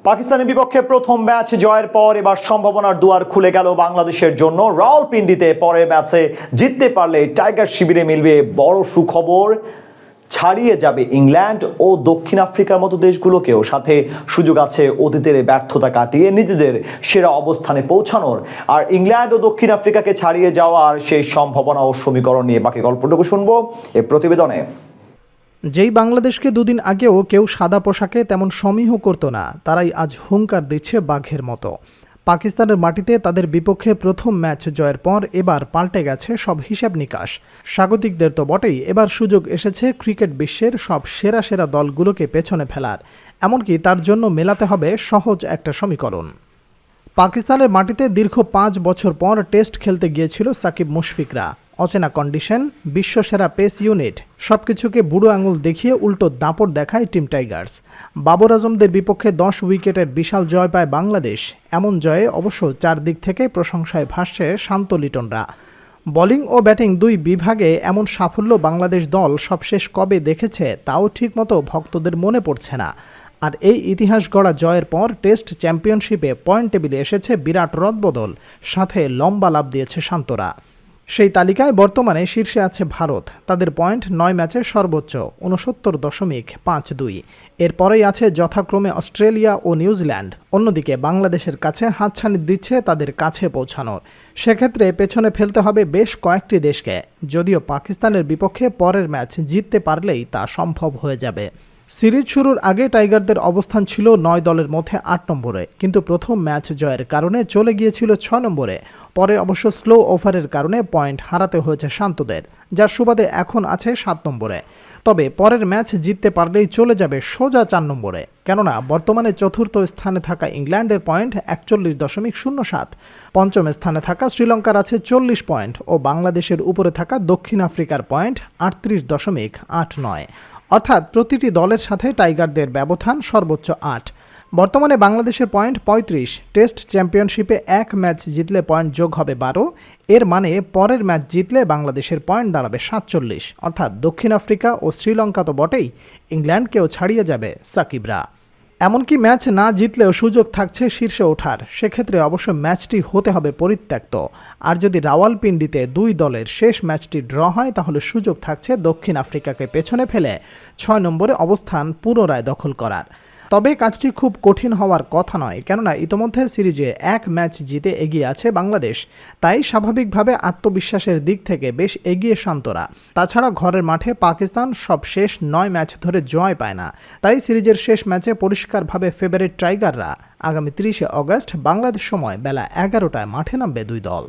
পাকিস্তানের বিপক্ষে প্রথম ম্যাচ জয়ের পর এবার সম্ভাবনার দুয়ার খুলে গেল বাংলাদেশের জন্য। রাওয়ালপিন্ডিতে পরের ম্যাচে জিততে পারলে টাইগার শিবিরে মিলবে বড় সুখবর। ছাড়িয়ে যাবে ইংল্যান্ড ও দক্ষিণ আফ্রিকার মতো দেশগুলোকেও। সাথে সুযোগ আছে অতীতের ব্যর্থতা কাটিয়ে নিজেদের সেরা অবস্থানে পৌঁছানোর। আর ইংল্যান্ড ও দক্ষিণ আফ্রিকাকে ছাড়িয়ে যাওয়ার সেই সম্ভাবনা ও সমীকরণ নিয়ে বাকি গল্পটুকু শুনবো এই প্রতিবেদনে। যেই বাংলাদেশকে দুদিন আগেও কেউ সাদা পোশাকে তেমন সমীহ করত না, তারাই আজ হুঙ্কার দিচ্ছে বাঘের মতো। পাকিস্তানের মাটিতে তাদের বিপক্ষে প্রথম ম্যাচ জয়ের পর এবার পাল্টে গেছে সব হিসাব নিকাশ। স্বাগতিকদের তো বটেই, এবার সুযোগ এসেছে ক্রিকেট বিশ্বের সব সেরা সেরা দলগুলোকে পেছনে ফেলার। এমনকি তার জন্য মেলাতে হবে সহজ একটা সমীকরণ। পাকিস্তানের মাটিতে দীর্ঘ 5 বছর পর টেস্ট খেলতে গিয়েছিল সাকিব মুশফিকরা। অচেনা কন্ডিশন, বিশ্বসেরা পেস ইউনিট, সবকিছুকে বুড়ো আঙুল দেখিয়ে উল্টো দাপট দেখায় টিম টাইগার্স। বাবর আজমদের বিপক্ষে 10 উইকেটের বিশাল জয় পায় বাংলাদেশ। এমন জয়ে অবশ্য চারদিক থেকে প্রশংসায় ভাসছে শান্ত লিটনরা। বোলিং ও ব্যাটিং দুই বিভাগে এমন সাফল্য বাংলাদেশ দল সবশেষ কবে দেখেছে তাও ঠিকমতো ভক্তদের মনে পড়ছে না। আর এই ইতিহাস গড়া জয়ের পর টেস্ট চ্যাম্পিয়নশিপে পয়েন্ট টেবিলে এসেছে বিরাট রদবদল, সাথে লম্বা লাভ দিয়েছে শান্তরা। সেই তালিকায় বর্তমানে শীর্ষে আছে ভারত। তাদের পয়েন্ট 9 ম্যাচে সর্বোচ্চ 69.52। এরপরেই আছে যথাক্রমে অস্ট্রেলিয়া ও নিউজিল্যান্ড। অন্যদিকে বাংলাদেশের কাছে হাতছানি দিচ্ছে তাদের কাছে পৌঁছানোর। সেক্ষেত্রে পেছনে ফেলতে হবে বেশ কয়েকটি দেশকে, যদিও পাকিস্তানের বিপক্ষে পরের ম্যাচ জিততে পারলেই তা সম্ভব হয়ে যাবে। সিরিজ শুরুর আগে টাইগারদের অবস্থান ছিল 9 দলের মধ্যে 8 নম্বরে, কিন্তু প্রথম ম্যাচ জয়ের কারণে চলে গিয়েছিল 6 নম্বরে। পরে অবশ্য স্লো ওভারের কারণে পয়েন্ট হারাতে হয়েছে শান্তদের, যার সুবাদে এখন আছে 7 নম্বরে। তবে পরের ম্যাচ জিততে পারলেই চলে যাবে সোজা 4 নম্বরে, কেননা বর্তমানে চতুর্থ স্থানে থাকা ইংল্যান্ডের পয়েন্ট 41.07, পঞ্চম স্থানে থাকা শ্রীলঙ্কার আছে 40 পয়েন্ট ও বাংলাদেশের উপরে থাকা দক্ষিণ আফ্রিকার পয়েন্ট 38.89। অর্থাৎ প্রতিটি দলের সাথে টাইগারদের ব্যবধান সর্বোচ্চ 8। বর্তমানে বাংলাদেশের পয়েন্ট 35। টেস্ট চ্যাম্পিয়নশিপে এক ম্যাচ জিতলে পয়েন্ট যোগ হবে 12। এর মানে পরের ম্যাচ জিতলে বাংলাদেশের পয়েন্ট দাঁড়াবে 47। অর্থাৎ দক্ষিণ আফ্রিকা ও শ্রীলঙ্কা তো বটেই, ইংল্যান্ডকেও ছাড়িয়ে যাবে সাকিবরা। এমনকি ম্যাচ না জিতলেও সুযোগ থাকছে শীর্ষে ওঠার। সেক্ষেত্রে অবশ্য ম্যাচটি হতে হবে পরিত্যক্ত। আর যদি রাওয়ালপিন্ডিতে দুই দলের শেষ ম্যাচটি ড্র হয়, তাহলে সুযোগ থাকছে দক্ষিণ আফ্রিকাকে পেছনে ফেলে 6 নম্বরে অবস্থান পুনরায় দখল করার। তবে কাজটি খুব কঠিন হওয়ার কথা নয়, কেননা ইতোমধ্যে সিরিজে এক ম্যাচ জিতে এগিয়ে আছে বাংলাদেশ। তাই স্বাভাবিকভাবে আত্মবিশ্বাসের দিক থেকে বেশ এগিয়ে শান্তরা। তাছাড়া ঘরের মাঠে পাকিস্তান সব শেষ 9 ম্যাচ ধরে জয় পায় না। তাই সিরিজের শেষ ম্যাচে পরিষ্কারভাবে ফেভারিট টাইগাররা। আগামী 30শে অগস্ট বাংলাদেশ সময় বেলা 11টায় মাঠে নামবে দুই দল।